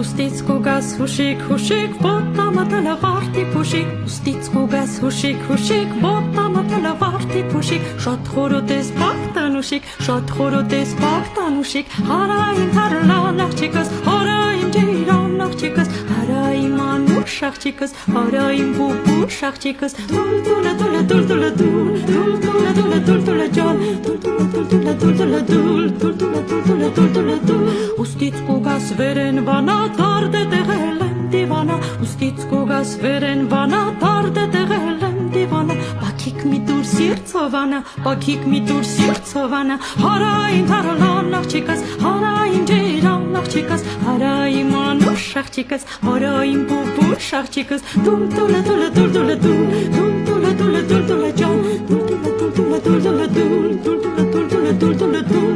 Ustից կուգաս հուշիկ հուշիկ Ոտամատը լավարտի փուշիկ Ustից կուգաս հուշիկ հուշիկ Ոտամատը լավարտի փուշիկ Շատ խորոտ ես բակտանուշիկ Շատ խորոտ ես բակտանուշիկ Հարային թարլան աղջիկս Հարային ջիրան աղջիկս Հարային մանուշ աղջիկս Հարային բուբուշ աղջիկս Դուլ դուլը դուլը դուլ դուլը դուլը դուլ դուլը ջան Դուլը դուլը դուլը դուլ Ustից կուգաս վերեն վանա Տարդե տեղել եմ դիվանա Ustից կուգաս վերեն վանա Տարդե տեղել եմ դիվանա Բակիկ մի դուր սիրցովանա Բակիկ մի դուր սիրցովանա Հարային թարլան աղջիկս Հարային ջիրան աղջիկս Հարային մանուշ աղջիկս Հարային բուբուշ աղջիկս Դուլը դուլը դուլը դուլ Դուլը դուլը դուլը ջան Դուլը դուլը դուլը դուլ Դուլը դուլը դուլը դուլ